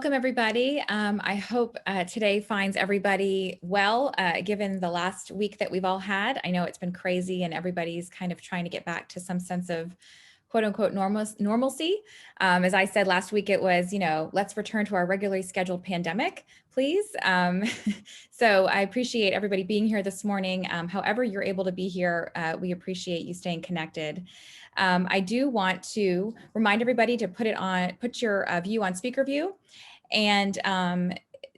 Welcome, everybody. I hope today finds everybody well, given the last week that we've all had. I know it's been crazy and everybody's kind of trying to get back to some sense of quote unquote normalcy. As I said last week, it was, let's return to our regularly scheduled pandemic, please. So I appreciate everybody being here this morning. However you're able to be here, we appreciate you staying connected. I do want to remind everybody to put your view on speaker view, and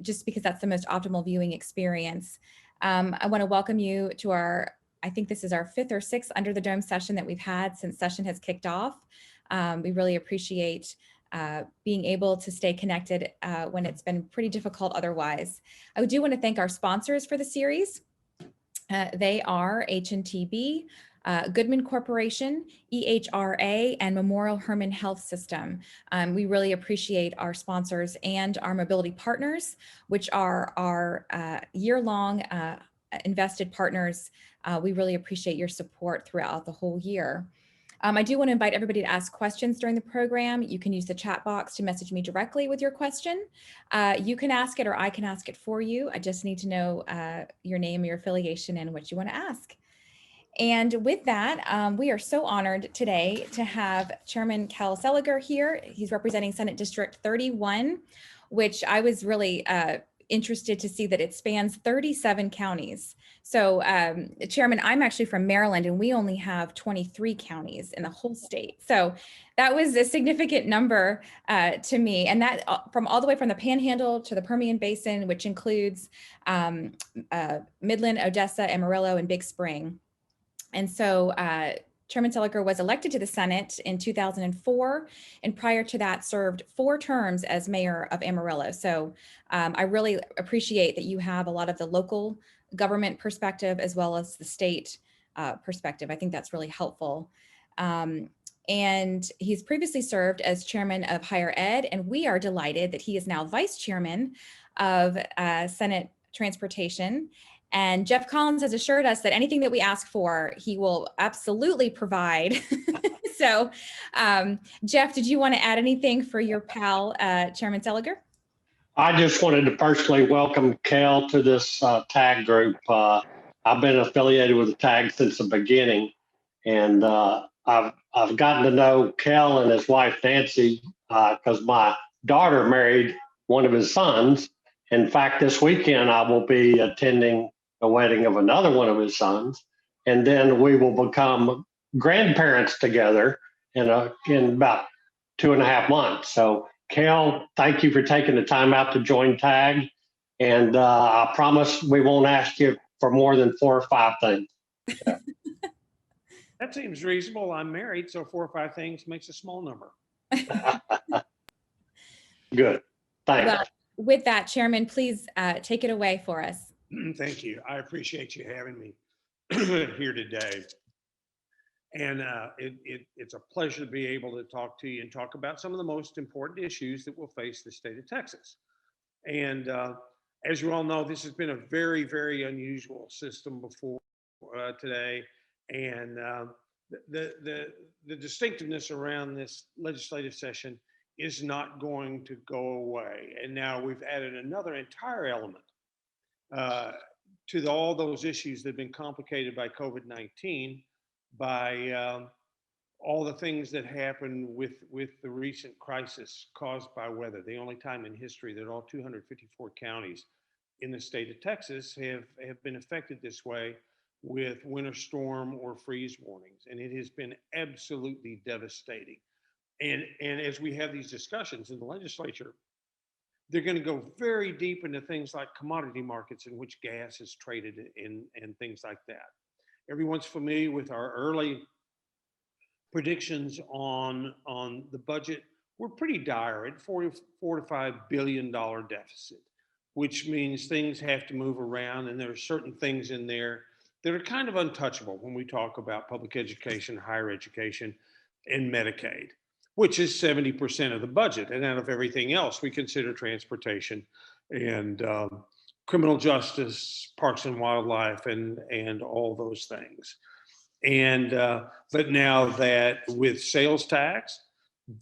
just because that's the most optimal viewing experience. I want to welcome you to I think this is our 5th or 6th Under the Dome session that we've had since session has kicked off. We really appreciate being able to stay connected when it's been pretty difficult otherwise. I do want to thank our sponsors for the series. They are H&TB, Goodman Corporation, EHRA, and Memorial Hermann Health System. We really appreciate our sponsors and our mobility partners, which are our year-long invested partners. We really appreciate your support throughout the whole year. I do want to invite everybody to ask questions during the program. You can use the chat box to message me directly with your question. You can ask it or I can ask it for you. I just need to know your name, your affiliation, and what you want to ask. And with that, we are so honored today to have Chairman Cal Seliger here. He's representing Senate District 31, which I was really interested to see that it spans 37 counties. So Chairman, I'm actually from Maryland and we only have 23 counties in the whole state. So that was a significant number to me. And that from all the way from the Panhandle to the Permian Basin, which includes Midland, Odessa, Amarillo, and Big Spring. And so Chairman Seliger was elected to the Senate in 2004, and prior to that served 4 terms as mayor of Amarillo. So I really appreciate that you have a lot of the local government perspective as well as the state perspective. I think that's really helpful. And he's previously served as chairman of Higher Ed, and we are delighted that he is now vice chairman of Senate Transportation. And Jeff Collins has assured us that anything that we ask for, he will absolutely provide. So, Jeff, did you want to add anything for your pal, Chairman Seliger? I just wanted to personally welcome Cal to this TAG group. I've been affiliated with the TAG since the beginning, and I've gotten to know Cal and his wife Nancy because my daughter married one of his sons. In fact, this weekend I will be attending the wedding of another one of his sons, and then we will become grandparents together in about 2.5 months. So, Cal, thank you for taking the time out to join TAG, and I promise we won't ask you for more than 4 or 5 things. That seems reasonable. I'm married, so 4 or 5 things makes a small number. Good. Thanks. Well, with that, Chairman, please take it away for us. Thank you. I appreciate you having me here today. And it's a pleasure to be able to talk to you and talk about some of the most important issues that will face the state of Texas. And as you all know, this has been a very, very unusual system before today. And the distinctiveness around this legislative session is not going to go away. And now we've added another entire element to all those issues that have been complicated by COVID-19, by all the things that happened with the recent crisis caused by weather. The only time in history that all 254 counties in the state of Texas have been affected this way with winter storm or freeze warnings. And it has been absolutely devastating. And as we have these discussions in the legislature, they're going to go very deep into things like commodity markets in which gas is traded and things like that. Everyone's familiar with our early predictions on the budget. We're pretty dire at $4 to $5 billion deficit, which means things have to move around, and there are certain things in there that are kind of untouchable when we talk about public education, higher education, and Medicaid, which is 70% of the budget. And out of everything else, we consider transportation and criminal justice, parks and wildlife, and all those things. And but now that with sales tax,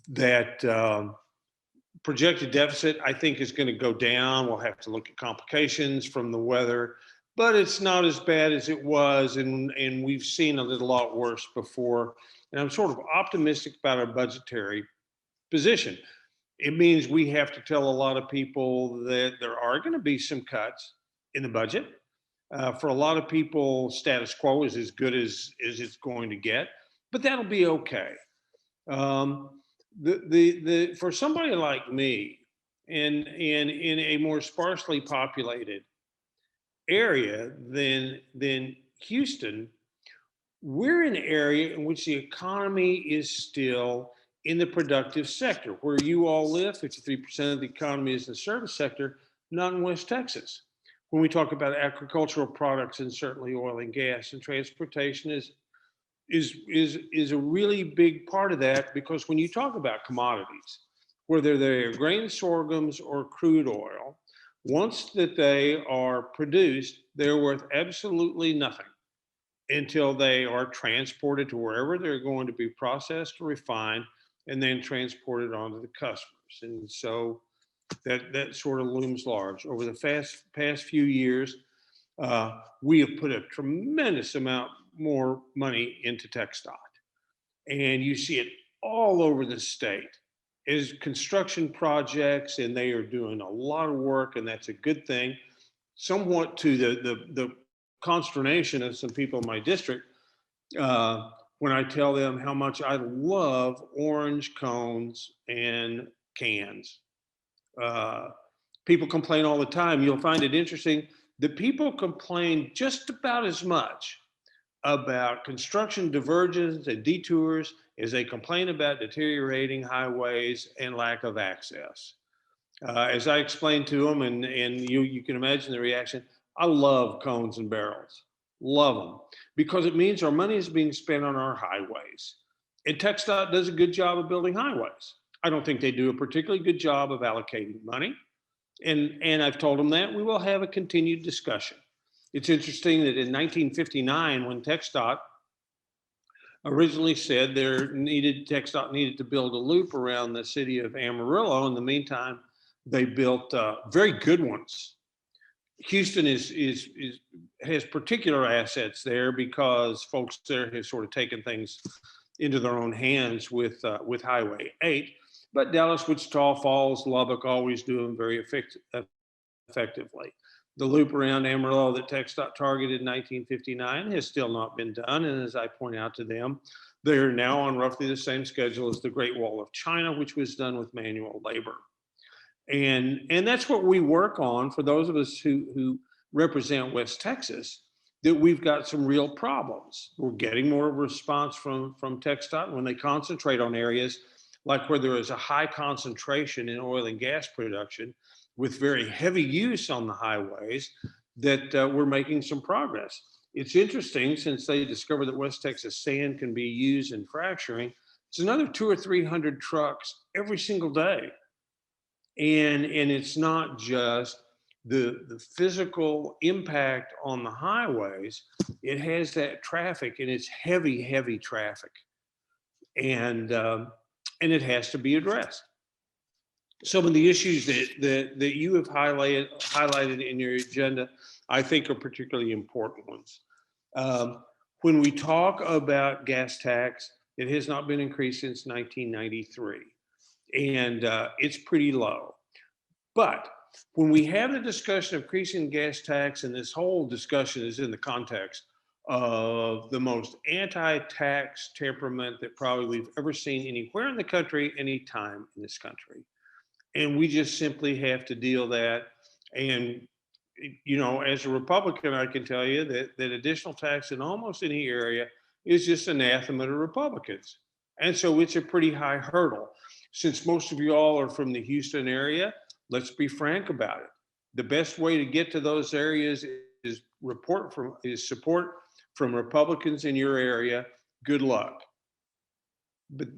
that projected deficit, I think, is going to go down. We'll have to look at complications from the weather, but it's not as bad as it was, and we've seen a lot worse before. And I'm sort of optimistic about our budgetary position. It means we have to tell a lot of people that there are going to be some cuts in the budget. For a lot of people, status quo is as good as it's going to get, but that'll be okay. Um, for somebody like me, in a more sparsely populated area than Houston, we're in an area in which the economy is still in the productive sector. Where you all live, 53% of the economy is in the service sector, not in West Texas. When we talk about agricultural products and certainly oil and gas, and transportation is a really big part of that, because when you talk about commodities, whether they're grain, sorghums, or crude oil, once that they are produced, they're worth absolutely nothing until they are transported to wherever they're going to be processed or refined, and then transported onto the customers. And so that sort of looms large. Over the past few years, we have put a tremendous amount more money into TxDOT, and you see it all over the state is construction projects, and they are doing a lot of work, and that's a good thing. Somewhat to the consternation of some people in my district, when I tell them how much I love orange cones and cans. Uh, People complain all the time. You'll find it interesting that people complain just about as much about construction diversions and detours as they complain about deteriorating highways and lack of access. As I explained to them, and you can imagine the reaction, I love cones and barrels, love them, because it means our money is being spent on our highways. And TxDOT does a good job of building highways. I don't think they do a particularly good job of allocating money. And I've told them that we will have a continued discussion. It's interesting that in 1959, when TxDOT originally said TxDOT needed to build a loop around the city of Amarillo. In the meantime, they built very good ones. Houston has particular assets there because folks there have sort of taken things into their own hands with Highway 8. But Dallas, Wichita Falls, Lubbock always do them very effectively. The loop around Amarillo that TxDOT targeted in 1959 has still not been done. And as I point out to them, they are now on roughly the same schedule as the Great Wall of China, which was done with manual labor. And that's what we work on for those of us who represent West Texas, that we've got some real problems. We're getting more response from TxDOT when they concentrate on areas like where there is a high concentration in oil and gas production with very heavy use on the highways, that we're making some progress. It's interesting, since they discovered that West Texas sand can be used in fracturing, it's another 200 or 300 trucks every single day. And it's not just the physical impact on the highways, it has that traffic, and it's heavy traffic. And it has to be addressed. Some of the issues that you have highlighted in your agenda, I think, are particularly important ones. When we talk about gas tax, it has not been increased since 1993, and it's pretty low. But when we have the discussion of increasing gas tax, and this whole discussion is in the context of the most anti-tax temperament that probably we've ever seen anywhere in the country, anytime in this country. And we just simply have to deal that. And, you know, as a Republican, I can tell you that additional tax in almost any area is just anathema to Republicans. And so it's a pretty high hurdle. Since most of you all are from the Houston area, let's be frank about it. The best way to get to those areas is support from Republicans in your area. Good luck. But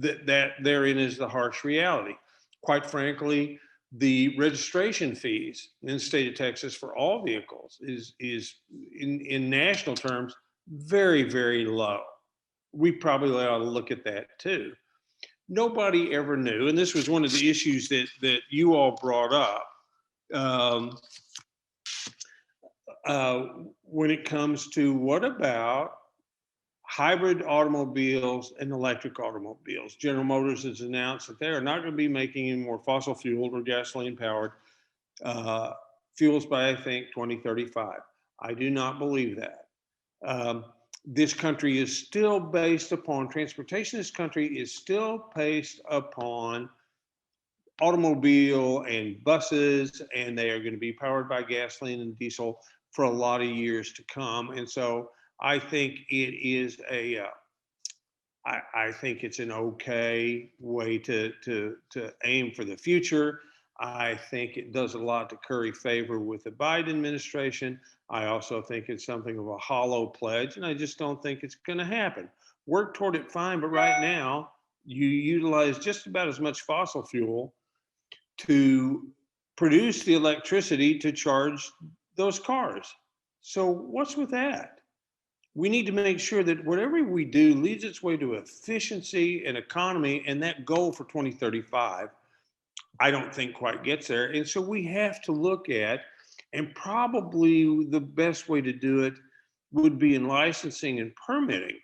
that therein is the harsh reality. Quite frankly, the registration fees in the state of Texas for all vehicles is in national terms very low. We probably ought to look at that too. nobody ever knew, and this was one of the issues that you all brought up, um, when it comes to what about hybrid automobiles and electric automobiles. General Motors has announced that they are not going to be making any more fossil fueled or gasoline powered uh, fuels by, I think, 2035. I do not believe that. Um, this country is still based upon transportation. This country is still based upon automobile and buses, and they are going to be powered by gasoline and diesel for a lot of years to come. And so I think it is I think it's an okay way to aim for the future. I think it does a lot to curry favor with the Biden administration. I also think it's something of a hollow pledge, and I just don't think it's going to happen. Work toward it, fine, but right now you utilize just about as much fossil fuel to produce the electricity to charge those cars. So what's with that? We need to make sure that whatever we do leads its way to efficiency and economy, and that goal for 2035, I don't think quite gets there. And so we have to look at, and probably the best way to do it would be in licensing and permitting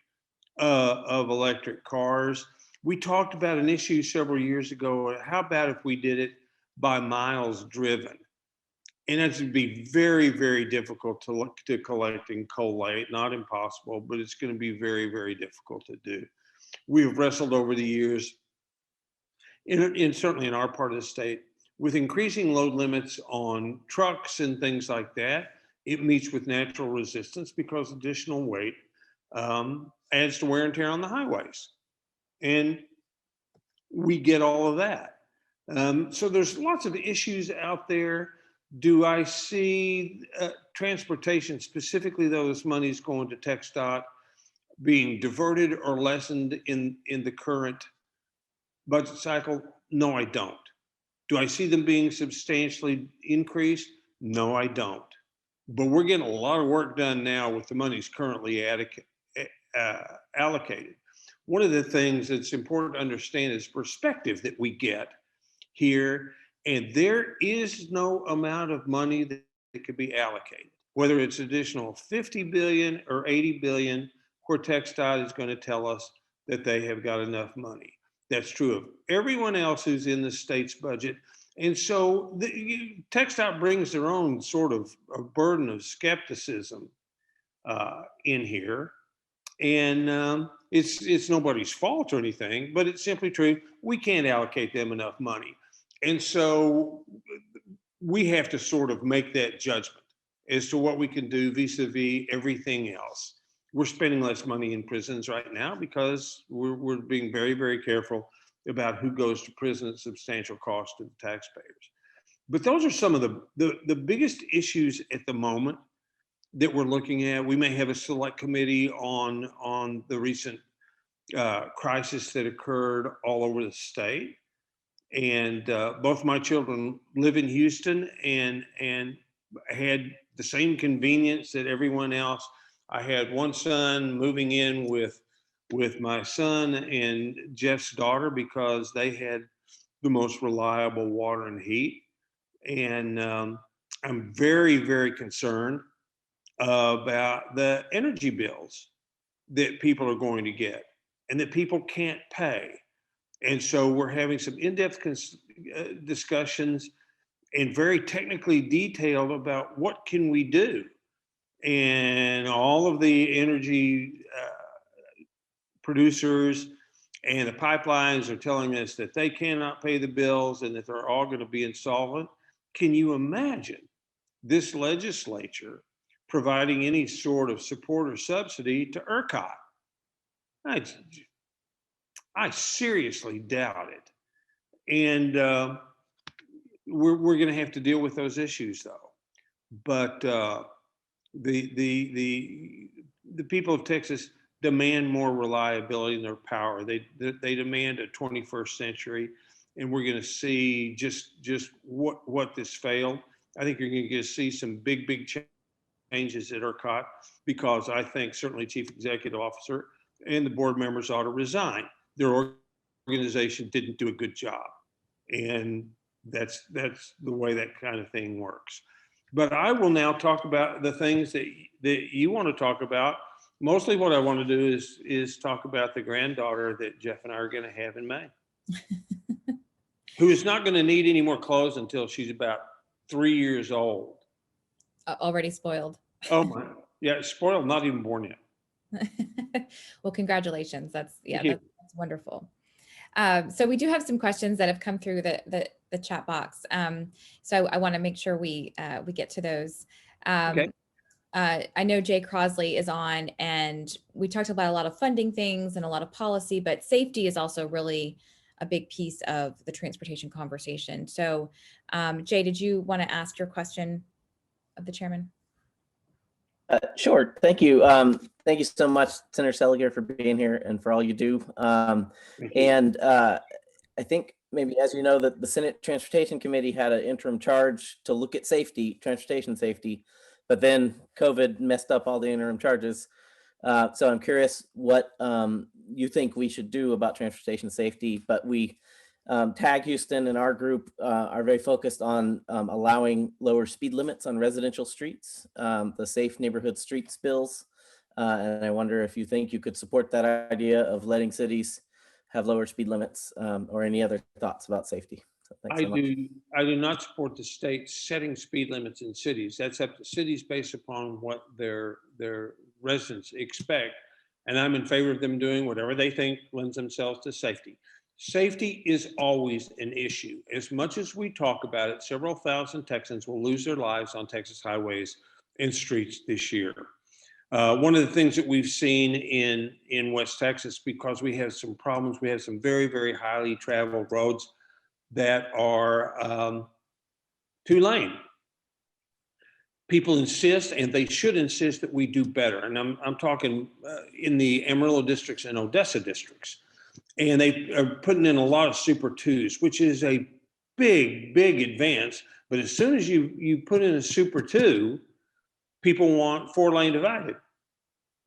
of electric cars. We talked about an issue several years ago. How about if we did it by miles driven? And that's would be very, very difficult to look to collect and collate. Not impossible, but it's going to be very, very difficult to do. We've wrestled over the years, certainly in our part of the state, with increasing load limits on trucks and things like that. It meets with natural resistance because additional weight adds to wear and tear on the highways. And we get all of that. So there's lots of issues out there. Do I see transportation, specifically those monies going to TxDOT, being diverted or lessened in the current budget cycle? No, I don't. Do I see them being substantially increased? No, I don't. But we're getting a lot of work done now with the monies currently allocated. One of the things that's important to understand is perspective that we get here, and there is no amount of money that could be allocated, whether it's additional 50 billion or 80 billion, where TxDOT is going to tell us that they have got enough money. That's true of everyone else who's in the state's budget. And so TxDOT brings their own sort of a burden of skepticism in here. And it's nobody's fault or anything, but it's simply true. We can't allocate them enough money. And so we have to sort of make that judgment as to what we can do vis-a-vis everything else. We're spending less money in prisons right now because we're being very, very careful about who goes to prison at substantial cost to the taxpayers. But those are some of the biggest issues at the moment that we're looking at. We may have a select committee on the recent crisis that occurred all over the state. And both my children live in Houston and had the same convenience that everyone else. I had one son moving in with my son and Jeff's daughter because they had the most reliable water and heat. And I'm very, very concerned about the energy bills that people are going to get and that people can't pay. And so we're having some in-depth discussions and very technically detailed about what can we do. And all of the energy producers and the pipelines are telling us that they cannot pay the bills and that they're all going to be insolvent. Can you imagine this legislature providing any sort of support or subsidy to ERCOT? I seriously doubt it. And we're going to have to deal with those issues, though. But the people of Texas demand more reliability in their power. They demand a 21st century, and we're going to see just what this failed. I think you're going to see some big changes at ERCOT, because I think certainly Chief Executive Officer and the board members ought to resign. Their organization didn't do a good job. And that's the way that kind of thing works. But I will now talk about the things that you want to talk about. Mostly what I want to do is talk about the granddaughter that Jeff and I are going to have in May, who is not going to need any more clothes until she's about 3 years old. Already spoiled. Oh my, yeah, spoiled, not even born yet. Well, congratulations. That's Thank you. that's wonderful. So we do have some questions that have come through the chat box. So I want to make sure we get to those. Okay. I know Jay Crosley is on, and we talked about a lot of funding things and a lot of policy, but safety is also really a big piece of the transportation conversation. So Jay, did you want to ask your question of the chairman? Sure. Thank you. Thank you so much, Senator Seliger, for being here and for all you do. And I think maybe, as you know, that the Senate Transportation Committee had an interim charge to look at safety, transportation safety, but then COVID messed up all the interim charges. So I'm curious what you think we should do about transportation safety. But we, TAG Houston and our group are very focused on allowing lower speed limits on residential streets, the Safe Neighborhood Streets bills. And I wonder if you think you could support that idea of letting cities have lower speed limits, or any other thoughts about safety. So thanks so much. I do not support the state setting speed limits in cities. That's up to cities based upon what their residents expect. And I'm in favor of them doing whatever they think lends themselves to safety. Safety is always an issue. As much as we talk about it, several thousand Texans will lose their lives on Texas highways and streets this year. One of the things that we've seen in West Texas, because we have some problems, we have some very, very highly traveled roads that are 2-lane. People insist, and they should insist, that we do better. And I'm talking in the Amarillo districts and Odessa districts. And they are putting in a lot of Super 2s, which is a big, big advance. But as soon as you put in a Super 2, people want 4-lane divided,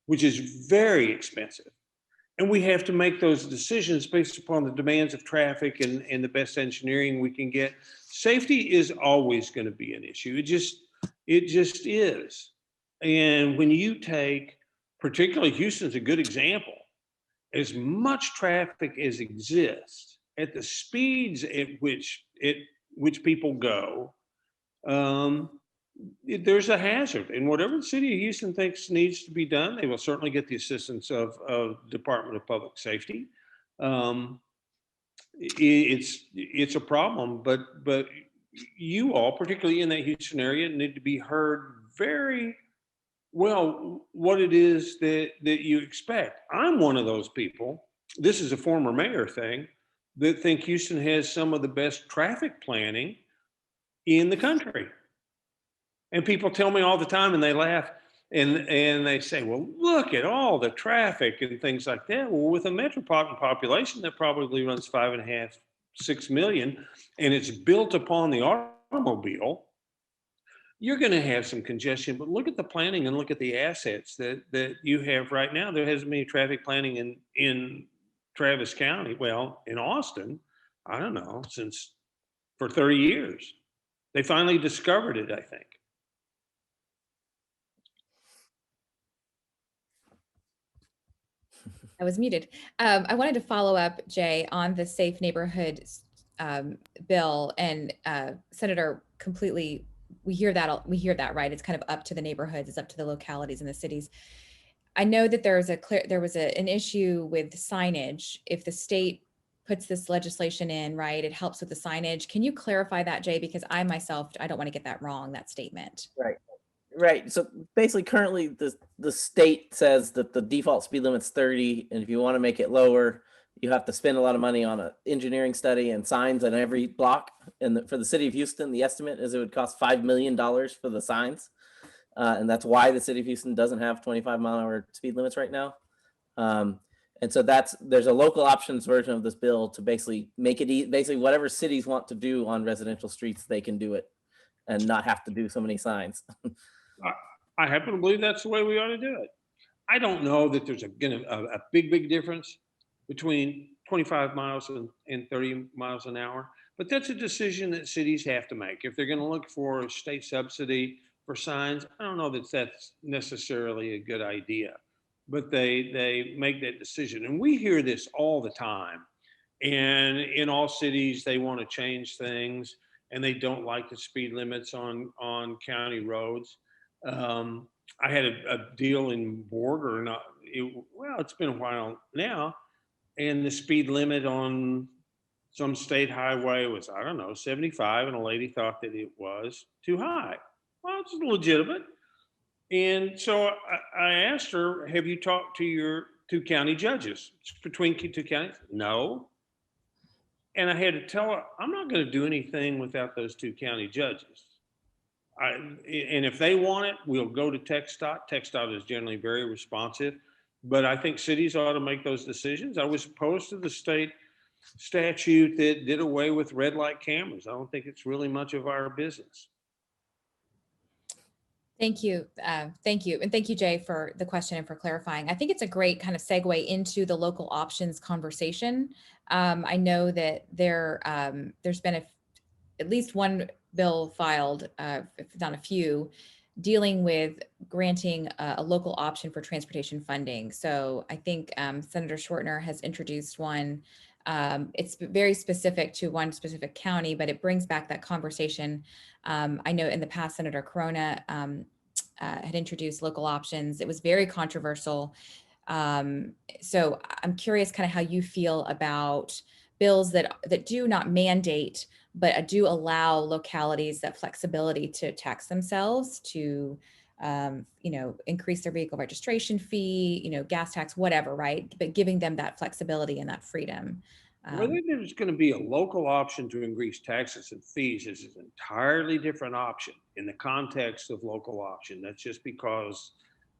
which is very expensive. And we have to make those decisions based upon the demands of traffic and the best engineering we can get. Safety is always going to be an issue. It just is. And when you take, particularly Houston's a good example, as much traffic as exists at the speeds at which people go, there's a hazard. And whatever the city of Houston thinks needs to be done, they will certainly get the assistance of Department of Public Safety. It's a problem, but you all, particularly in that Houston area, need to be heard very well what it is that you expect. I'm one of those people, this is a former mayor thing, that think Houston has some of the best traffic planning in the country. And people tell me all the time, and they laugh, and they say, well, look at all the traffic and things like that. Well, with a metropolitan population that probably runs 5.5, 6 million, and it's built upon the automobile, you're going to have some congestion. But look at the planning and look at the assets that you have right now. There hasn't been traffic planning in Travis County, well, in Austin, I don't know, for 30 years. They finally discovered it, I think. I was muted. I wanted to follow up, Jay, on the Safe Neighborhood bill, and Senator, completely, we hear that, right? It's kind of up to the neighborhoods, it's up to the localities and the cities. I know that there was an issue with signage. If the state puts this legislation in, right, it helps with the signage. Can you clarify that, Jay? Because I myself, I don't want to get that wrong, that statement. Right. So basically, currently, the state says that the default speed limit's 30, and if you want to make it lower, you have to spend a lot of money on an engineering study and signs on every block. And for the city of Houston, the estimate is it would cost $5 million for the signs, and that's why the city of Houston doesn't have 25-mile-an-hour speed limits right now. And so there's a local options version of this bill to basically make it basically whatever cities want to do on residential streets, they can do it and not have to do so many signs. I happen to believe that's the way we ought to do it. I don't know that there's a big difference between 25 miles and 30 miles an hour. But that's a decision that cities have to make. If they're going to look for a state subsidy for signs, I don't know that that's necessarily a good idea. But they make that decision. And we hear this all the time. And in all cities, they want to change things and they don't like the speed limits on county roads. Um, I had a deal in Borger, not, well, it's been a while now, and the speed limit on some state highway was, I don't know, 75, and a lady thought that it was too high. Well, it's legitimate. And so I asked her, have you talked to your two county judges? It's between two counties? No. And I had to tell her, I'm not going to do anything without those two county judges. And if they want it, we'll go to TxDOT. TxDOT is generally very responsive, but I think cities ought to make those decisions. I was opposed to the state statute that did away with red light cameras. I don't think it's really much of our business. Thank you. Thank you. And thank you, Jay, for the question and for clarifying. I think it's a great kind of segue into the local options conversation. I know that there's been at least one bill filed, if not a few, dealing with granting a local option for transportation funding. So I think Senator Schwertner has introduced one. It's very specific to one specific county, but it brings back that conversation. I know in the past, Senator Corona had introduced local options. It was very controversial. So I'm curious kind of how you feel about bills that do not mandate, but do allow localities that flexibility to tax themselves, to increase their vehicle registration fee, gas tax, whatever, right? But giving them that flexibility and that freedom. Whether there's going to be a local option to increase taxes and fees is an entirely different option in the context of local option. That's just because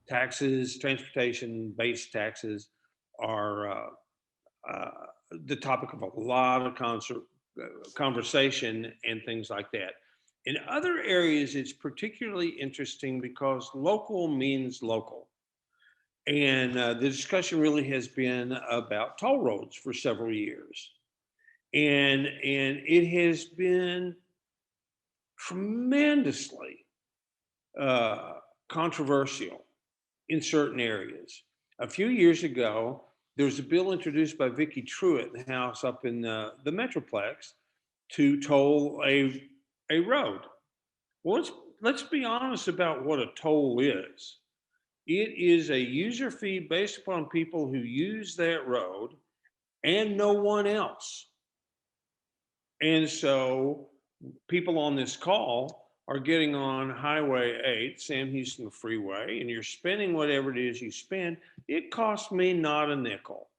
taxes, transportation-based taxes are the topic of a lot of conversation and things like that. In other areas, it's particularly interesting because local means local. And the discussion really has been about toll roads for several years. And it has been tremendously controversial in certain areas. A few years ago, there was a bill introduced by Vicki Truitt in the House up in the Metroplex to toll a road. Well, let's be honest about what a toll is. It is a user fee based upon people who use that road and no one else. And so people on this call are getting on Highway 8, Sam Houston Freeway, and you're spending whatever it is you spend. It costs me not a nickel.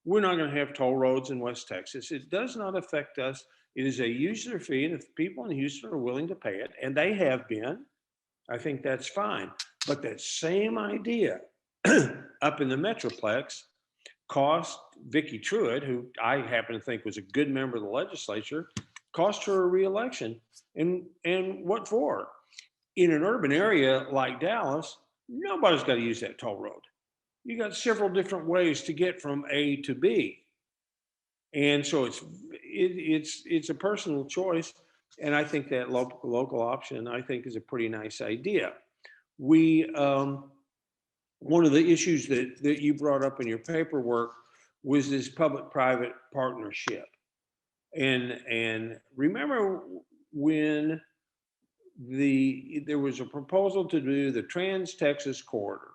We're not going to have toll roads in West Texas. It does not affect us. It is a user fee, and if people in Houston are willing to pay it, and they have been, I think that's fine. But that same idea up in the Metroplex cost Vicki Truitt, who I happen to think was a good member of the legislature, cost her a re-election. And what for? In an urban area like Dallas, nobody's got to use that toll road. You got several different ways to get from A to B. And so it's a personal choice. And I think that local option, I think, is a pretty nice idea. One of the issues that you brought up in your paperwork was this public-private partnership. And remember when there was a proposal to do the Trans-Texas Corridor.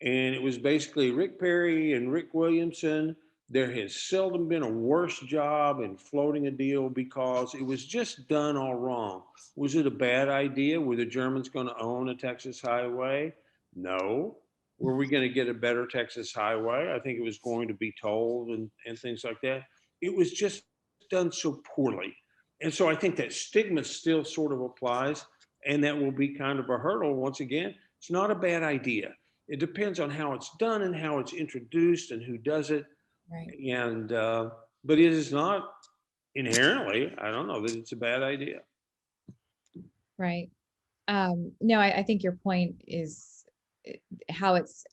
And it was basically Rick Perry and Rick Williamson. There has seldom been a worse job in floating a deal because it was just done all wrong. Was it a bad idea? Were the Germans going to own a Texas highway? No. Were we going to get a better Texas highway? I think it was going to be tolled and things like that. It was just done so poorly. And so I think that stigma still sort of applies, and that will be kind of a hurdle. Once again, it's not a bad idea. It depends on how it's done and how it's introduced and who does it. Right. And, but it is not inherently, I don't know that it's a bad idea. Right. No, I think your point is how it's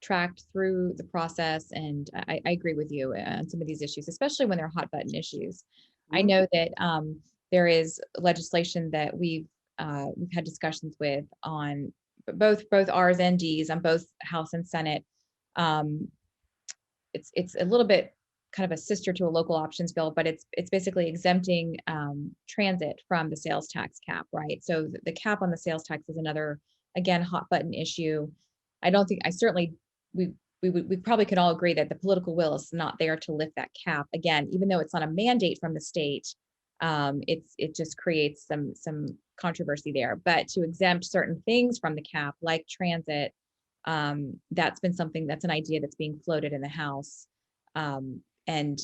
tracked through the process. And I agree with you on some of these issues, especially when they're hot button issues. I Mhm. know that there is legislation that we've had discussions with on both R's and D's on both House and Senate. Um, it's a little bit kind of a sister to a local options bill, but it's basically exempting transit from the sales tax cap, right? So the cap on the sales tax is another, again, hot button issue. I don't think, I certainly, we we probably could all agree that the political will is not there to lift that cap. Again, even though it's not a mandate from the state, it just creates some controversy there. But to exempt certain things from the cap, like transit, that's been something, that's an idea that's being floated in the House, and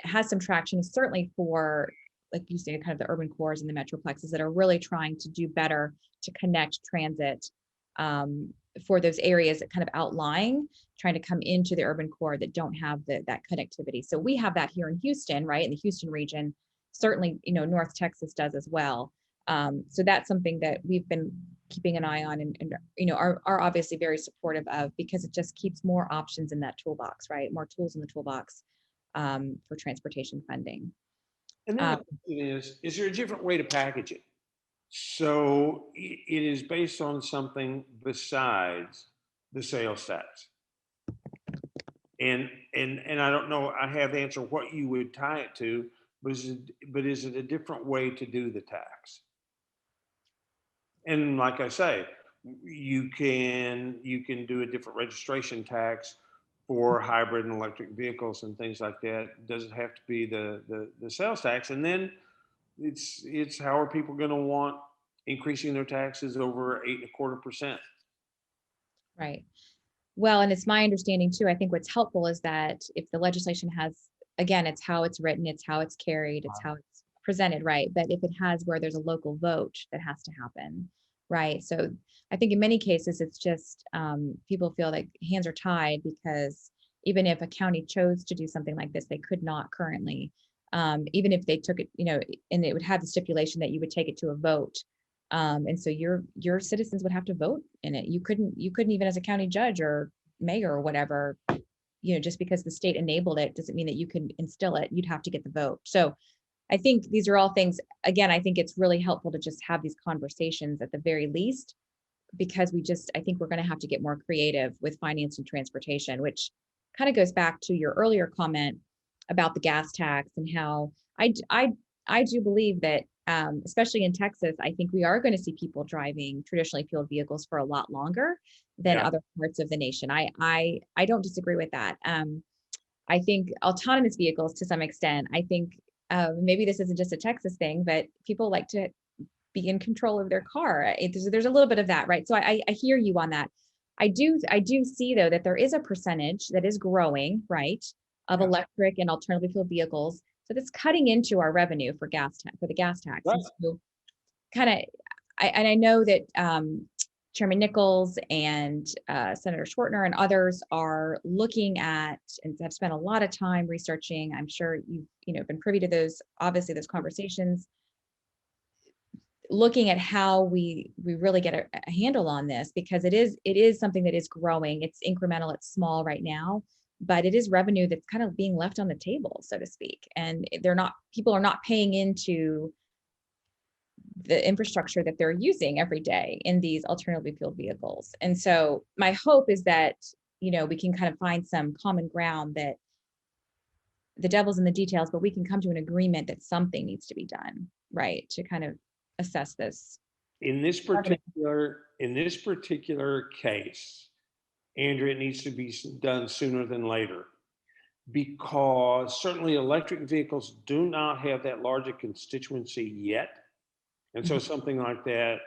has some traction, certainly for, like you say, kind of the urban cores and the metroplexes that are really trying to do better to connect transit, for those areas that kind of outlying, trying to come into the urban core that don't have that connectivity. So we have that here in Houston, right? In the Houston region, certainly, North Texas does as well. So that's something that we've been keeping an eye on, and are obviously very supportive of, because it just keeps more options in that toolbox, right? More tools in the toolbox, for transportation funding. And then the Um, question is there a different way to package it? So it is based on something besides the sales tax. And I don't know, I have the answer what you would tie it to, but is it a different way to do the tax? And like I say, you can do a different registration tax for hybrid and electric vehicles and things like that. Does it have to be the sales tax? And then it's how are people going to want increasing their taxes over 8.25%? right. Well, and it's my understanding too, I think what's helpful is that if the legislation has, again, it's how it's written, it's how it's carried, it's how it's presented, right? But if it has where there's a local vote that has to happen, right? So I think in many cases, it's just people feel like hands are tied, because even if a county chose to do something like this, they could not currently, even if they took it, and it would have the stipulation that you would take it to a vote. And so your citizens would have to vote in it. You couldn't even, as a county judge or mayor or whatever, just because the state enabled it doesn't mean that you can instill it. You'd have to get the vote. So I think these are all things, again, I think it's really helpful to just have these conversations at the very least, because I think we're going to have to get more creative with finance and transportation, which kind of goes back to your earlier comment about the gas tax, and how I do believe that, especially in Texas, I think we are going to see people driving traditionally fueled vehicles for a lot longer than Yeah. other parts of the nation. I don't disagree with that. I think autonomous vehicles, to some extent, I think maybe this isn't just a Texas thing, but people like to be in control of their car. There's a little bit of that, right? So I hear you on that. I do see, though, that there is a percentage that is growing, right, of Yeah. electric and alternative fuel vehicles. So that's cutting into our revenue for the gas tax. Right. And so kind of, I know that Chairman Nichols and Senator Schwartner and others are looking at, and have spent a lot of time researching. I'm sure you've been privy to those conversations, looking at how we really get a handle on this, because it is something that is growing. It's incremental, it's small right now, but it is revenue that's kind of being left on the table, so to speak. And people are not paying into the infrastructure that they're using every day in these alternatively fueled vehicles. And so my hope is that, we can kind of find some common ground, that the devil's in the details, but we can come to an agreement that something needs to be done, right, to kind of assess this. In this particular case, Andrew, it needs to be done sooner than later, because certainly electric vehicles do not have that large a constituency yet. And so something like that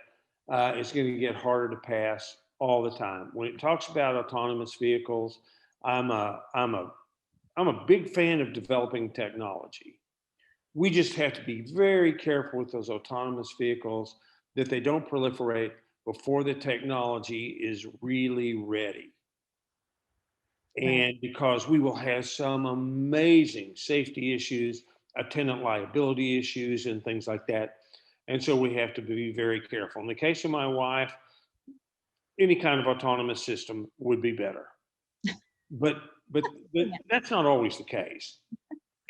is going to get harder to pass all the time. When it talks about autonomous vehicles, I'm a big fan of developing technology. We just have to be very careful with those autonomous vehicles that they don't proliferate before the technology is really ready. Right. And because we will have some amazing safety issues, attendant liability issues, and things like that. And so we have to be very careful. In the case of my wife, any kind of autonomous system would be better. but Yeah. that's not always the case.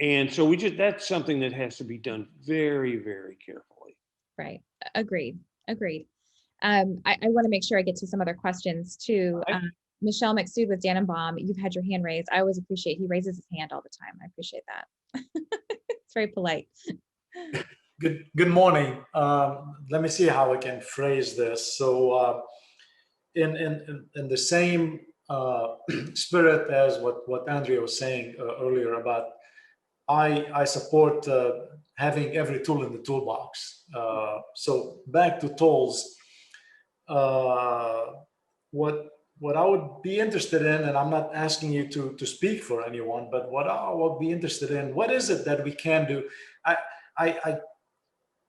And so that's something that has to be done very, very carefully. Right. Agreed. Agreed. I want to make sure I get to some other questions too. Right. Michelle McSood with Dannenbaum, you've had your hand raised. I always appreciate, he raises his hand all the time. I appreciate that. It's very polite. Good morning. Let me see how I can phrase this. So, in the same spirit as what Andrea was saying earlier about, I support having every tool in the toolbox. So back to tolls. What I would be interested in, and I'm not asking you to speak for anyone, but what I would be interested in, what is it that we can do? I I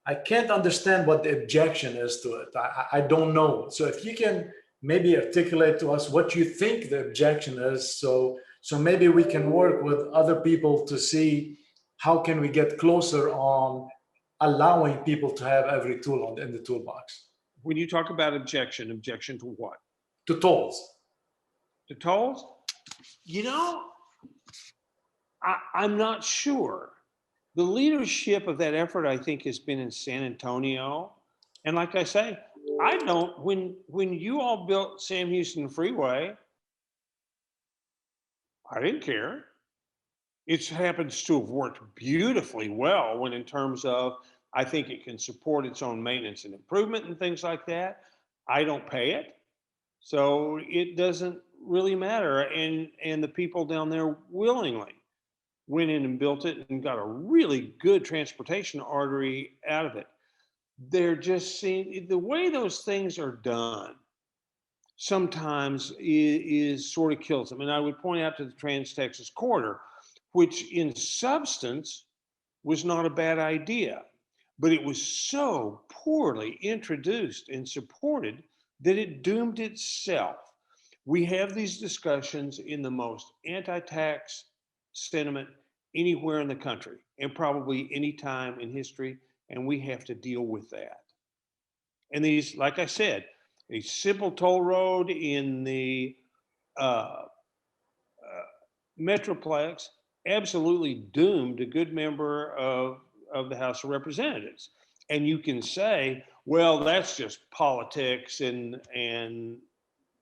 I can't understand what the objection is to it. I don't know. So if you can maybe articulate to us what you think the objection is, so maybe we can work with other people to see how can we get closer on allowing people to have every tool in the toolbox. When you talk about objection to what? To tolls. To tolls? I'm not sure. The leadership of that effort, I think, has been in San Antonio. And like I say, when you all built Sam Houston Freeway, I didn't care. It happens to have worked beautifully well when in terms of, I think it can support its own maintenance and improvement and things like that. I don't pay it. So it doesn't really matter. And the people down there willingly went in and built it and got a really good transportation artery out of it. They're just seeing the way those things are done sometimes is sort of kills them. And I would point out to the Trans-Texas Corridor, which in substance was not a bad idea, but it was so poorly introduced and supported that it doomed itself. We have these discussions in the most anti-tax sentiment anywhere in the country and probably any time in history, and we have to deal with that. And these, like I said, a simple toll road in the Metroplex absolutely doomed a good member of the House of Representatives. And you can say, well, that's just politics and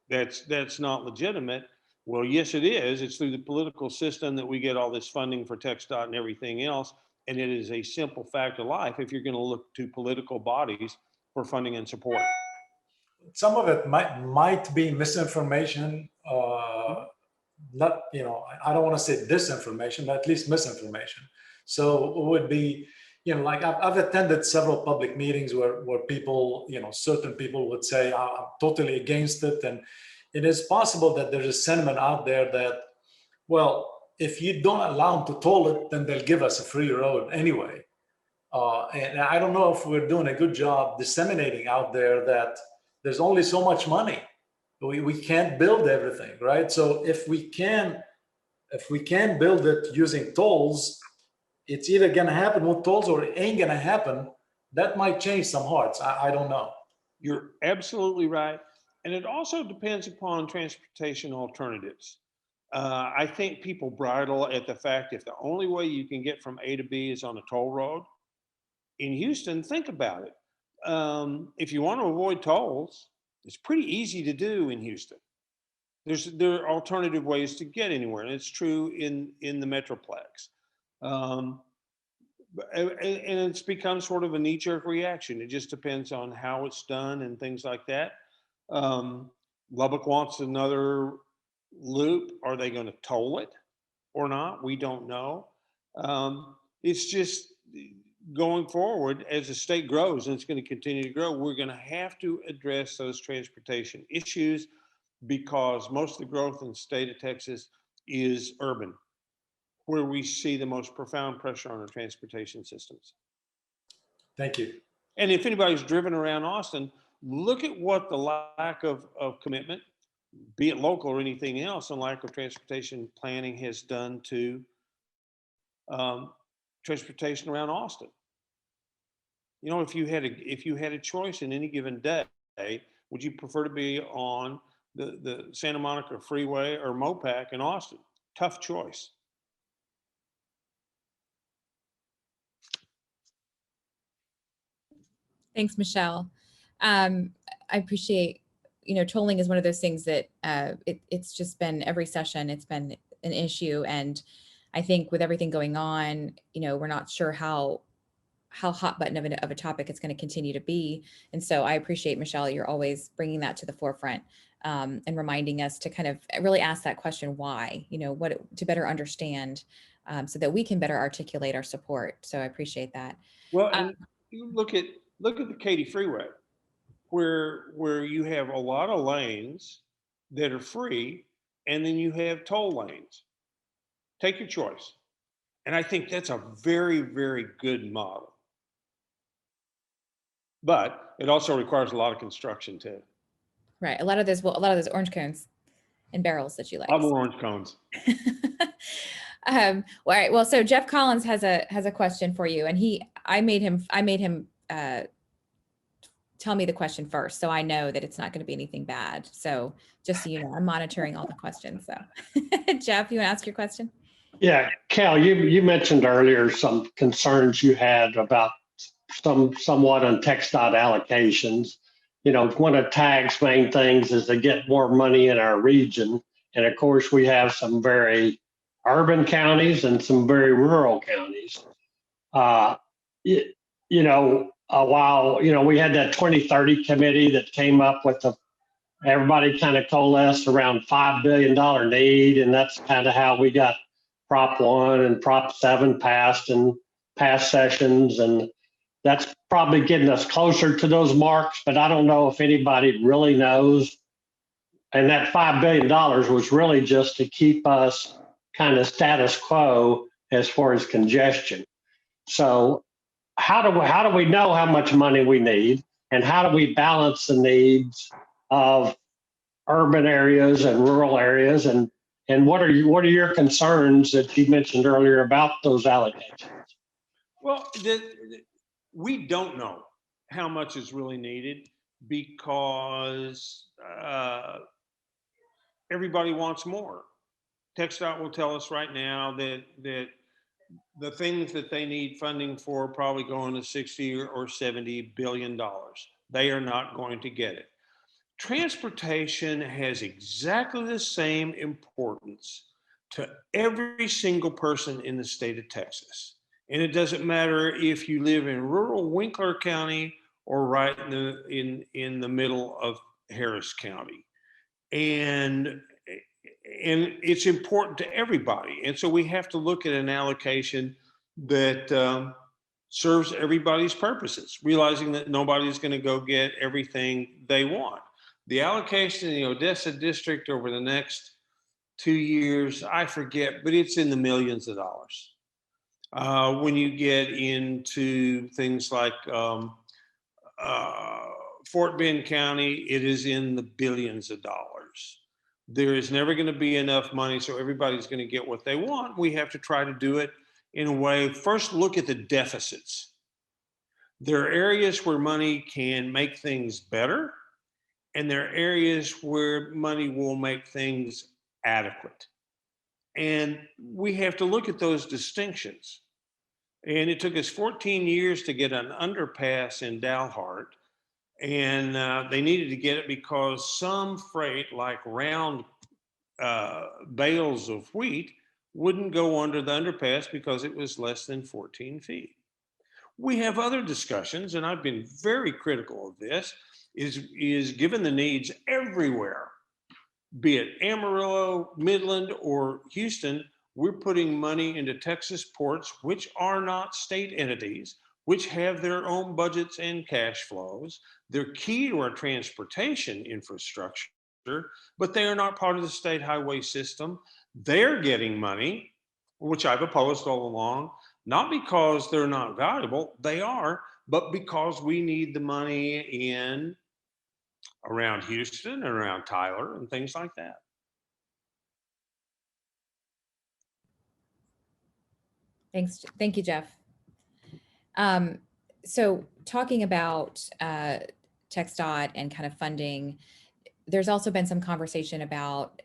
that's not legitimate. Well, yes, it is. It's through the political system that we get all this funding for TxDOT and everything else. And it is a simple fact of life if you're going to look to political bodies for funding and support. Some of it might be misinformation. Not, I don't want to say disinformation, but at least misinformation. So it would be, like I've attended several public meetings where people, certain people would say, I'm totally against it. And it is possible that there's a sentiment out there that, well, if you don't allow them to toll it, then they'll give us a free road anyway. And I don't know if we're doing a good job disseminating out there that there's only so much money. We can't build everything, right? So if we can build it using tolls, it's either gonna happen with tolls or it ain't gonna happen. That might change some hearts. I don't know. You're absolutely right. And it also depends upon transportation alternatives. I think people bridle at the fact if the only way you can get from A to B is on a toll road. In Houston, think about it. If you want to avoid tolls, it's pretty easy to do in Houston. There are alternative ways to get anywhere, and it's true in the Metroplex. And it's become sort of a knee-jerk reaction. It just depends on how it's done and things like that. Lubbock wants another loop. Are they going to toll it or not? We don't know. It's just going forward as the state grows, and it's going to continue to grow, we're going to have to address those transportation issues because most of the growth in the state of Texas is urban, where we see the most profound pressure on our transportation systems. Thank you. And if anybody's driven around Austin, look at what the lack of commitment, be it local or anything else, and lack of transportation planning has done to transportation around Austin. If you had a choice in any given day, would you prefer to be on the Santa Monica Freeway or MOPAC in Austin. Tough choice. Thanks, Michelle. I appreciate, tolling is one of those things that it's just been every session, it's been an issue. And I think with everything going on, we're not sure how hot button of a topic it's going to continue to be. And so I appreciate, Michelle, you're always bringing that to the forefront and reminding us to kind of really ask that question, why, to better understand so that we can better articulate our support. So I appreciate that. Well, and you look at the Katy Freeway, where you have a lot of lanes that are free, and then you have toll lanes. Take your choice. And I think that's a very, very good model. But it also requires a lot of construction too. Right. A lot of those orange cones and barrels that you like. I'm orange cones. All right. Well, so Jeff Collins has a question for you, and I made him tell me the question first, so I know that it's not going to be anything bad. So just so you know, I'm monitoring all the questions. So Jeff, you want to ask your question? Yeah, Cal, you mentioned earlier some concerns you had about somewhat on text dot allocations. One of TAG's main things is to get more money in our region. And of course, we have some very urban counties and some very rural counties. While, we had that 2030 committee that came up with everybody kind of coalesced around $5 billion need. And that's kind of how we got Prop 1 and Prop 7 passed in past sessions. And that's probably getting us closer to those marks, but I don't know if anybody really knows. And that $5 billion was really just to keep us kind of status quo as far as congestion. So how do we know how much money we need, and how do we balance the needs of urban areas and rural areas, and what are your concerns that you mentioned earlier about those allocations? Well, we don't know how much is really needed because everybody wants more. TxDOT will tell us right now that the things that they need funding for probably going to 60 or 70 billion dollars. They are not going to get it. Transportation has exactly the same importance to every single person in the state of Texas. And it doesn't matter if you live in rural Winkler County or right in the middle of Harris County. And it's important to everybody. And so we have to look at an allocation that serves everybody's purposes, realizing that nobody's going to go get everything they want. The allocation in the Odessa district over the next 2 years, I forget, but it's in the millions of dollars. When you get into things like Fort Bend County, it is in the billions of dollars. There is never going to be enough money, so everybody's going to get what they want. We have to try to do it in a way. First, look at the deficits. There are areas where money can make things better, and there are areas where money will make things adequate. And we have to look at those distinctions. And it took us 14 years to get an underpass in Dalhart. And they needed to get it because some freight, like round bales of wheat, wouldn't go under the underpass because it was less than 14 feet. We have other discussions, and I've been very critical of this, is given the needs everywhere, be it Amarillo, Midland, or Houston, we're putting money into Texas ports, which are not state entities, which have their own budgets and cash flows. They're key to our transportation infrastructure, but they are not part of the state highway system. They're getting money, which I've opposed all along, not because they're not valuable, they are, but because we need the money in around Houston, around Tyler, and things like that. Thanks. Thank you, Jeff. So talking about TxDOT and kind of funding, there's also been some conversation about,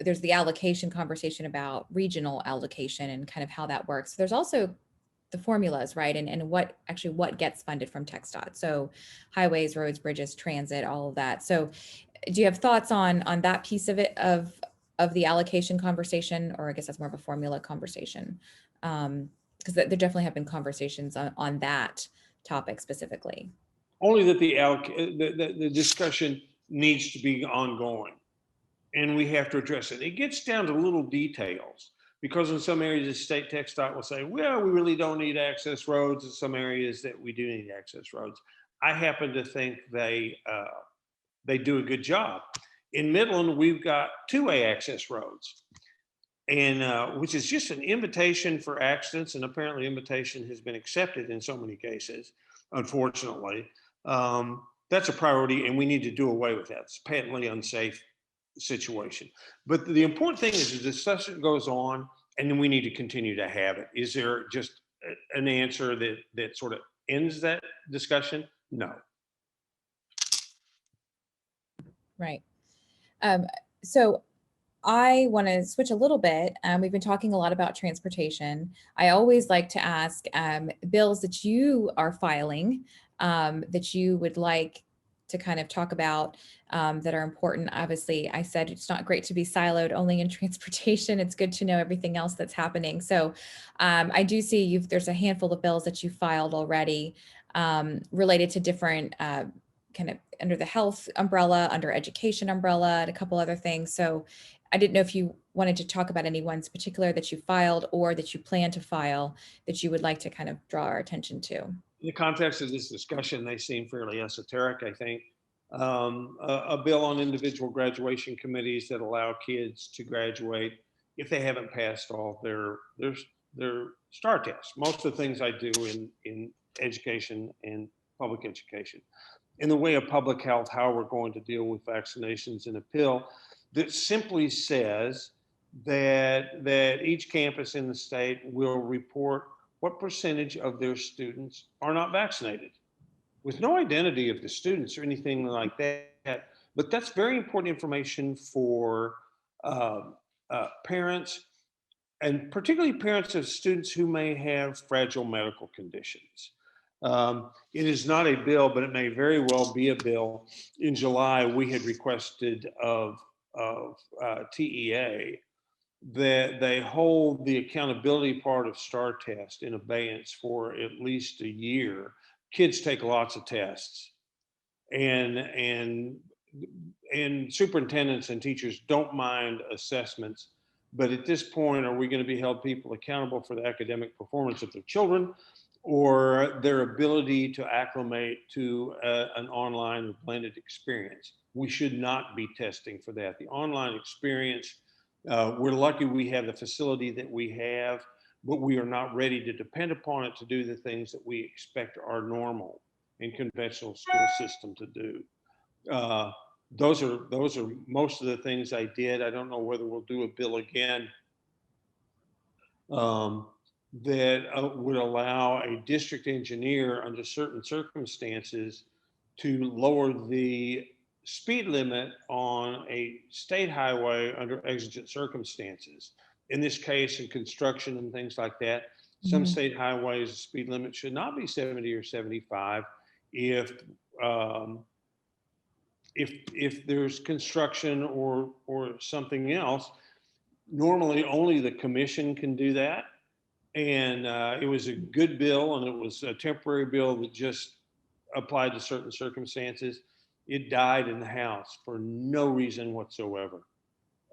there's the allocation conversation about regional allocation and kind of how that works. There's also the formulas, right? And what gets funded from TxDOT. So highways, roads, bridges, transit, all of that. So do you have thoughts on that piece of it, of the allocation conversation? Or I guess that's more of a formula conversation. Because there definitely have been conversations on that topic specifically. Only that the discussion needs to be ongoing, and we have to address it. It gets down to little details, because in some areas the state TxDOT will say, well, we really don't need access roads. In some areas that we do need access roads. I happen to think they do a good job. In Midland, we've got two-way access roads, and which is just an invitation for accidents, and apparently invitation has been accepted in so many cases, unfortunately. That's a priority, and we need to do away with that. It's patently unsafe situation. But the important thing is the discussion goes on, and then we need to continue to have it. Is there just an answer that sort of ends that discussion? No. Right. So I want to switch a little bit. We've been talking a lot about transportation. I always like to ask bills that you are filing, that you would like to kind of talk about, that are important. Obviously, I said it's not great to be siloed only in transportation. It's good to know everything else that's happening. So I do see there's a handful of bills that you filed already, related to different kind of under the health umbrella, under education umbrella, and a couple other things. So I didn't know if you wanted to talk about any ones particular that you filed or that you plan to file that you would like to kind of draw our attention to. In the context of this discussion, they seem fairly esoteric, I think. A bill on individual graduation committees that allow kids to graduate if they haven't passed all their STAR tests. Most of the things I do in education and public education. In the way of public health, how we're going to deal with vaccinations, in a bill that simply says that each campus in the state will report what percentage of their students are not vaccinated, with no identity of the students or anything like that. But that's very important information for parents, and particularly parents of students who may have fragile medical conditions. It is not a bill, but it may very well be a bill. In July, we had requested of TEA that they hold the accountability part of STAR test in abeyance for at least a year. Kids take lots of tests, and superintendents and teachers don't mind assessments. But at this point, are we going to be held people accountable for the academic performance of their children, or their ability to acclimate to an online blended experience? We should not be testing for that. The online experience, we're lucky we have the facility that we have, but we are not ready to depend upon it to do the things that we expect our normal and conventional school system to do. Those are most of the things I did. I don't know whether we'll do a bill again that would allow a district engineer under certain circumstances to lower the speed limit on a state highway under exigent circumstances. In this case, in construction and things like that, some state highways, the speed limit should not be 70 or 75 if there's construction or something else. Normally, only the commission can do that. And it was a good bill, and it was a temporary bill that just applied to certain circumstances. It died in the House for no reason whatsoever.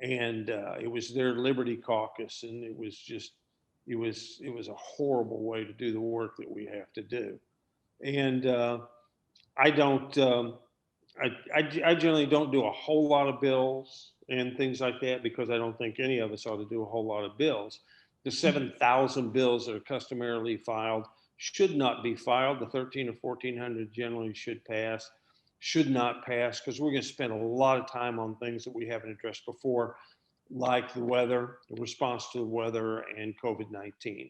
And it was their Liberty Caucus, and it was a horrible way to do the work that we have to do. And I generally don't do a whole lot of bills and things like that, because I don't think any of us ought to do a whole lot of bills. The 7,000 bills that are customarily filed should not be filed. The 1,300 or 1,400 generally should not pass, because we're going to spend a lot of time on things that we haven't addressed before, like the weather, the response to the weather, and COVID-19.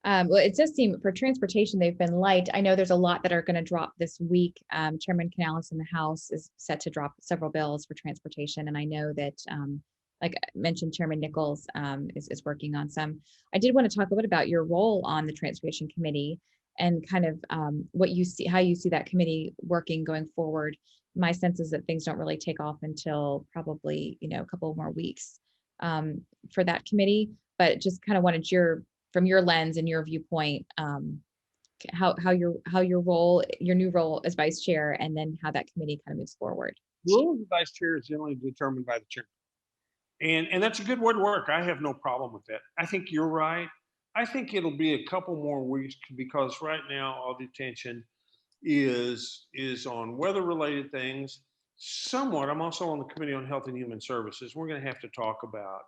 Well, it does seem for transportation, they've been light. I know there's a lot that are going to drop this week. Chairman Canales in the House is set to drop several bills for transportation. And I know that, like I mentioned, Chairman Nichols is working on some. I did want to talk a bit about your role on the Transportation Committee and kind of what you see, how you see that committee working going forward. My sense is that things don't really take off until probably, a couple more weeks for that committee, but just kind of wanted from your lens and your viewpoint, how your role, your new role as vice chair, and then how that committee kind of moves forward. The role of the vice chair is generally determined by the chairman. And that's a good way to work. I have no problem with that. I think you're right. I think it'll be a couple more weeks because right now all the attention is on weather related things. Somewhat, I'm also on the Committee on Health and Human Services. We're going to have to talk about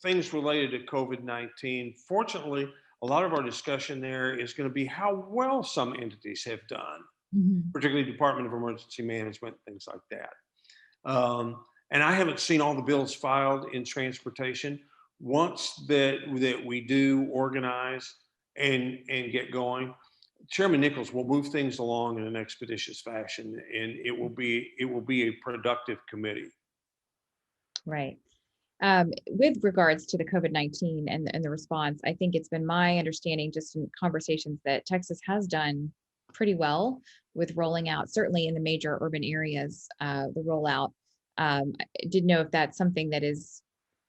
things related to COVID-19. Fortunately, a lot of our discussion there is going to be how well some entities have done, particularly Department of Emergency Management, things like that. And I haven't seen all the bills filed in transportation. Once that we do organize and get going, Chairman Nichols will move things along in an expeditious fashion, and it will be a productive committee. Right. With regards to the COVID-19 and the response, I think it's been my understanding just in conversations that Texas has done pretty well with rolling out, certainly in the major urban areas, the rollout. I didn't know if that's something that is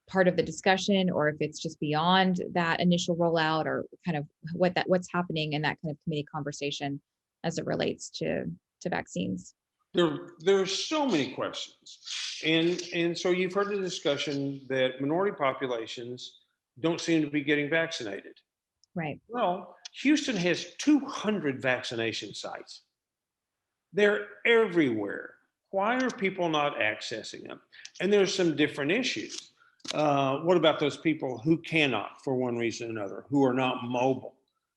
part of the discussion or if it's just beyond that initial rollout, or kind of what's happening in that kind of committee conversation as it relates to vaccines. There's so many questions. And so you've heard the discussion that minority populations don't seem to be getting vaccinated. Right. Well, Houston has 200 vaccination sites. They're everywhere. Why are people not accessing them? And there's some different issues. What about those people who cannot, for one reason or another, who are not mobile?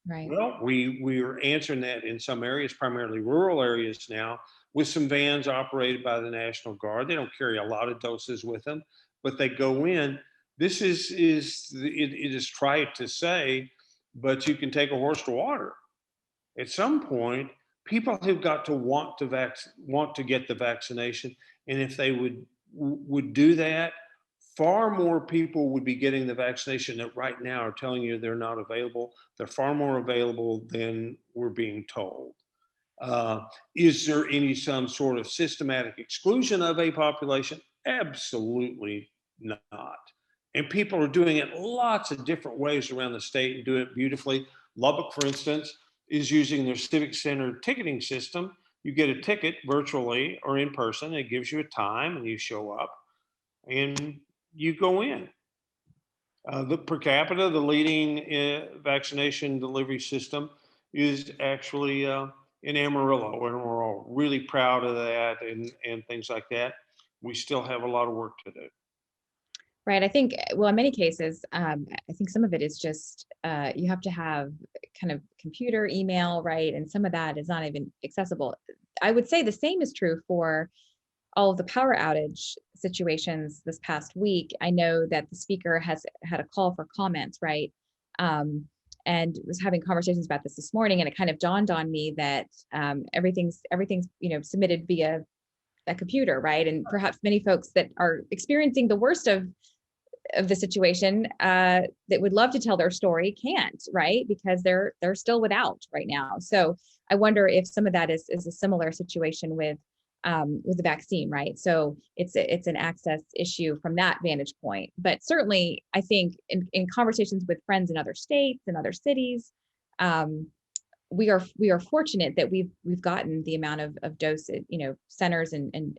Right. Well, we are answering that in some areas, primarily rural areas now, with some vans operated by the National Guard. They don't carry a lot of doses with them, but they go in. This it is trite to say, but you can take a horse to water. At some point, people have got to want to get the vaccination, and if they would do that, far more people would be getting the vaccination that right now are telling you they're not available. They're far more available than we're being told. Is there some sort of systematic exclusion of a population? Absolutely not. And people are doing it lots of different ways around the state and do it beautifully. Lubbock, for instance, is using their civic center ticketing system. You get a ticket virtually or in person. It gives you a time and you show up and you go in. The per capita, the leading vaccination delivery system is actually in Amarillo, and we're all really proud of that and things like that. We still have a lot of work to do. Right. I think, well, in many cases, I think some of it is just you have to have kind of computer, email, right? And some of that is not even accessible. I would say the same is true for all of the power outage situations this past week. I know that the speaker has had a call for comments, right? And was having conversations about this morning, and it kind of dawned on me that everything's submitted via a computer, right? And perhaps many folks that are experiencing the worst of the situation that would love to tell their story can't, right? Because they're still without right now. So I wonder if some of that is a similar situation with the vaccine, right? So it's an access issue from that vantage point. But certainly, I think in conversations with friends in other states and other cities, we are fortunate that we've gotten the amount of dosage, centers and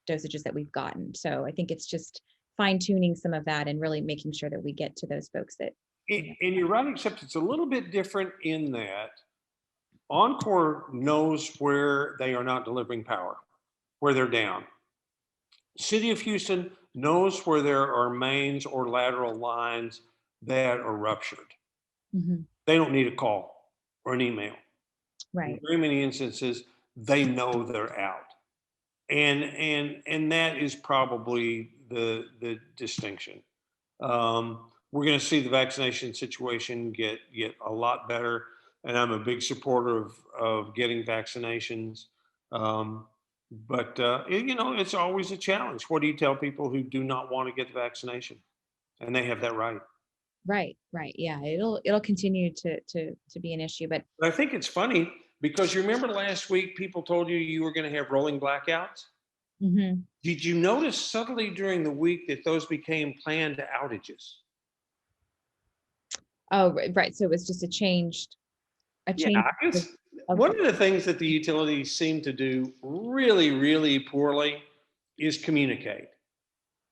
dosages that we've gotten. So I think it's just fine tuning some of that and really making sure that we get to those folks that. And you're right, except it's a little bit different in that Encore knows where they are not delivering power, where they're down. City of Houston knows where there are mains or lateral lines that are ruptured. Mm-hmm. They don't need a call or an email. Right. In very many instances, they know they're out. And that is probably the distinction. we're going to see the vaccination situation get a lot better. And I'm a big supporter of getting vaccinations. But you know, it's always a challenge. What do you tell people who do not want to get the vaccination? And they have that right. Right, right. Yeah, it'll continue to be an issue, but But I think it's funny because you remember last week people told you you were going to have rolling blackouts. mhm. Did you notice subtly during the week that those became planned outages? Oh, right. So it was just a Yeah, change it's of, one of the things that the utilities seem to do really, really poorly is communicate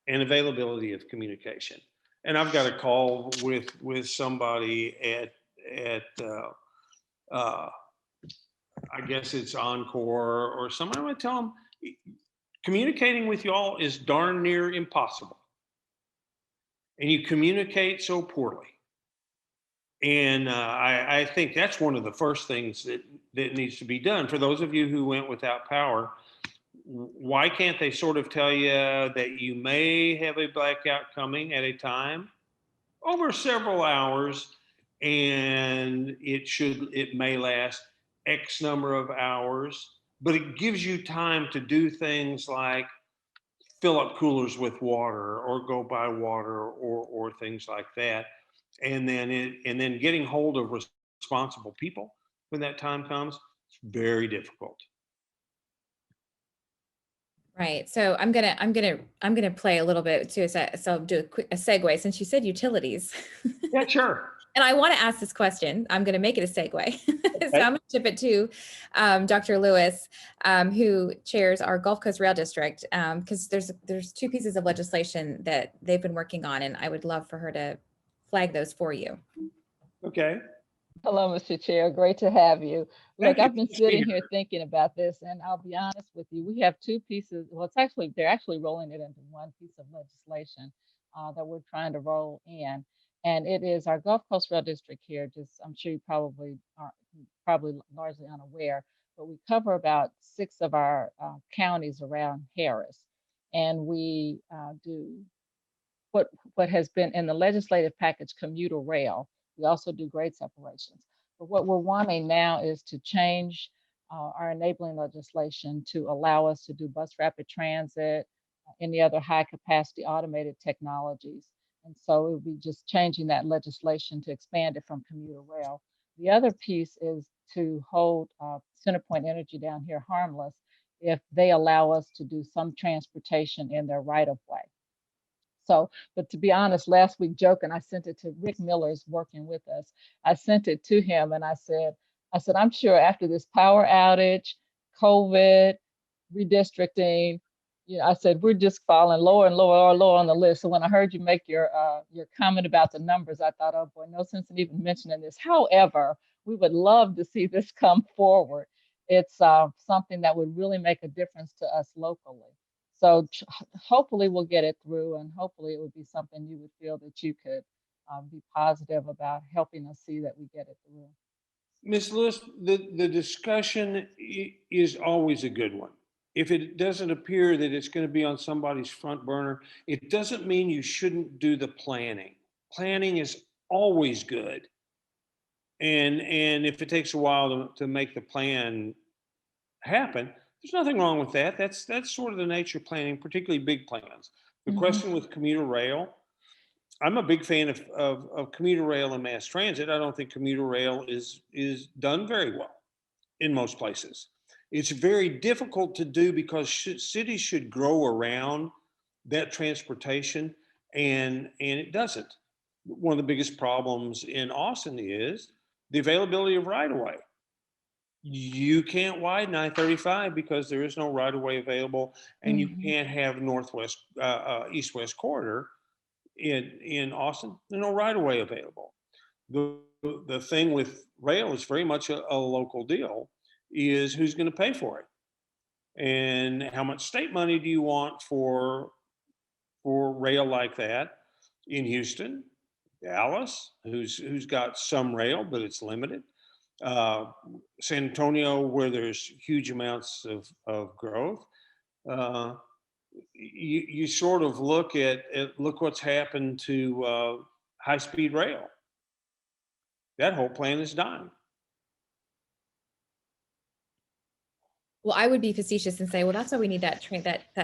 and availability of communication. And I've got a call with somebody at uh, I guess it's Encore or somebody. I'm going to tell them communicating with y'all is darn near impossible, and you communicate so poorly. And I think that's one of the first things that needs to be done. For those of you who went without power, why can't they sort of tell you that you may have a blackout coming at a time over several hours, and it may last X number of hours, but it gives you time to do things like fill up coolers with water or go buy water or things like that. And then getting hold of responsible people when that time comes, it's very difficult. right. So I'm gonna play a little bit too. So I'll do a segue since you said utilities. Yeah, sure. And I want to ask this question. I'm going to make it a segue. So Okay. I'm going to tip it to Dr. Lewis, who chairs our Gulf Coast Rail District, because there's two pieces of legislation that they've been working on, and I would love for her to flag those for you. Okay. Hello, Mr. Chair. Great to have you. Thank Look, you. I've been sitting here thinking about this, and I'll be honest with you. We have two pieces. Well, they're actually rolling it into one piece of legislation that we're trying to roll in. And it is our Gulf Coast Rail District here. Just, I'm sure you probably are largely unaware, but we cover about 6 of our counties around Harris. And we do what has been in the legislative package, commuter rail. We also do grade separations. But what we're wanting now is to change our enabling legislation to allow us to do bus rapid transit, any other high capacity automated technologies. And so it would be just changing that legislation to expand it from commuter rail. The other piece is to hold CenterPoint Energy down here harmless if they allow us to do some transportation in their right of way. So, but to be honest, last week joking, I sent it to Rick Miller's working with us. I sent it to him and I said, I'm sure after this power outage, COVID, redistricting, I said, we're just falling lower and lower or lower on the list. So when I heard you make your comment about the numbers, I thought, oh boy, no sense in even mentioning this. However, we would love to see this come forward. It's something that would really make a difference to us locally. So hopefully we'll get it through, and hopefully it would be something you would feel that you could be positive about helping us see that we get it through. Ms. Lewis, the discussion is always a good one. If it doesn't appear that it's going to be on somebody's front burner, it doesn't mean you shouldn't do the planning. Planning is always good. And if it takes a while to make the plan happen, there's nothing wrong with that. That's sort of the nature of planning, particularly big plans. The question with commuter rail, I'm a big fan of commuter rail and mass transit. I don't think commuter rail is done very well in most places. It's very difficult to do because cities should grow around that transportation, and it doesn't. One of the biggest problems in Austin is the availability of right of way. You can't widen I-35 because there is no right of way available, and you can't have northwest, east-west corridor in Austin. There's no right of way available. The thing with rail is very much a local deal. Is who's going to pay for it, and how much state money do you want for rail like that in Houston, Dallas, who's got some rail but it's limited. San Antonio, where there's huge amounts of growth, you sort of look at what's happened to high-speed rail. That whole plan is dying. Well, I would be facetious and say, well, that's why we need that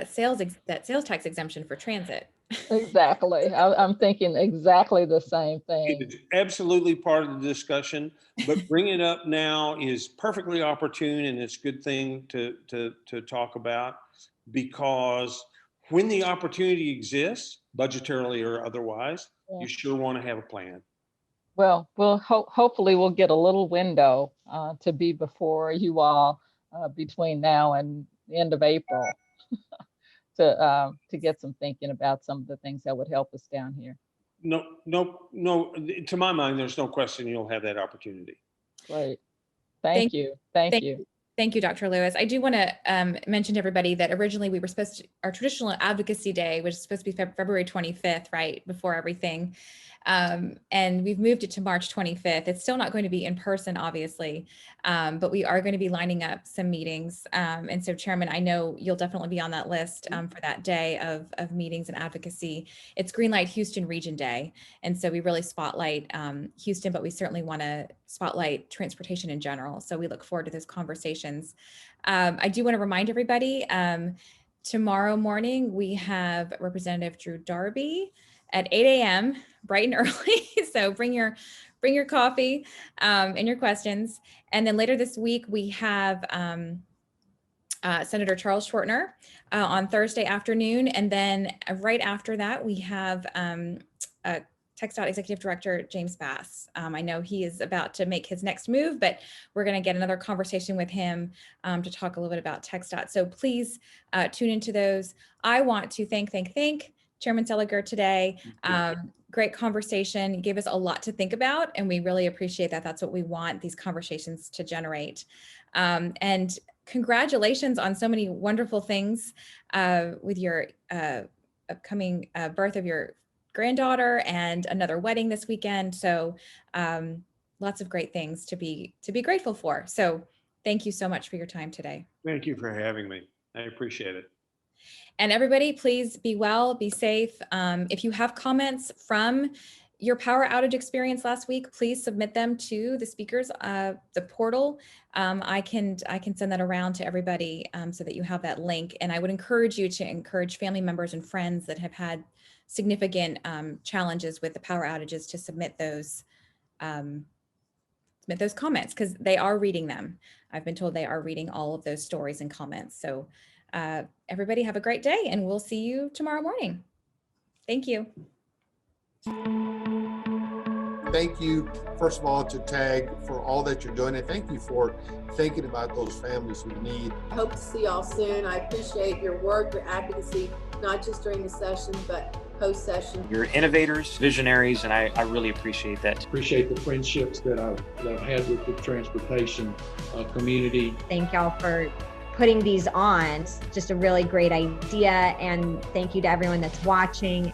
sales tax exemption for transit. Exactly. I'm thinking exactly the same thing. It is absolutely part of the discussion, but bringing it up now is perfectly opportune, and it's a good thing to talk about, because when the opportunity exists, budgetarily or otherwise, Yeah. you sure want to have a plan. Well, hopefully we'll get a little window to be before you all between now and the end of April to get some thinking about some of the things that would help us down here. No. To my mind, there's no question you'll have that opportunity. Great. Thank Thank you. Thank Thank you. Thank you, Dr. Lewis. I do want to mention to everybody that originally we were supposed to, our traditional advocacy day was supposed to be February 25th, right before everything. And we've moved it to March 25th. It's still not going to be in person, obviously, but we are going to be lining up some meetings. And so, Chairman, I know you'll definitely be on that list for that day of meetings and advocacy. It's Greenlight Houston Region Day. And so we really spotlight Houston, but we certainly want to spotlight transportation in general. So we look forward to those conversations. I do want to remind everybody, tomorrow morning, we have Representative Drew Darby at 8 a.m., bright and early. So bring your coffee and your questions. And then later this week, we have Senator Charles Schwartner on Thursday afternoon. And then right after that, we have TxDOT Executive Director James Bass. I know he is about to make his next move, but we're going to get another conversation with him to talk a little bit about TxDOT. So please tune into those. I want to thank Chairman Seliger today. Great conversation. You gave us a lot to think about, and we really appreciate that. That's what we want these conversations to generate. And congratulations on so many wonderful things with your upcoming birth of your granddaughter and another wedding this weekend. So lots of great things to be grateful for. So thank you so much for your time today. Thank you for having me. I appreciate it. And everybody, please be well, be safe. If you have comments from your power outage experience last week, please submit them to the speakers, the portal. I can send that around to everybody so that you have that link. And I would encourage you to encourage family members and friends that have had significant challenges with the power outages to submit those comments, because they are reading them. I've been told they are reading all of those stories and comments. So everybody have a great day, and we'll see you tomorrow morning. Thank you. Thank you, first of all, to TAG for all that you're doing, and thank you for thinking about those families who need. I hope to see y'all soon. I appreciate your work, your advocacy, not just during the session, but post-session. You're innovators, visionaries, and I really appreciate that. Appreciate the friendships that I've had with the transportation community. Thank y'all for putting these on. It's just a really great idea, and thank you to everyone that's watching.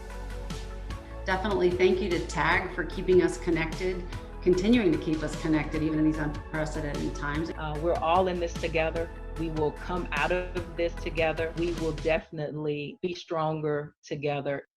Definitely thank you to TAG for keeping us connected, continuing to keep us connected even in these unprecedented times. We're all in this together. We will come out of this together. We will definitely be stronger together.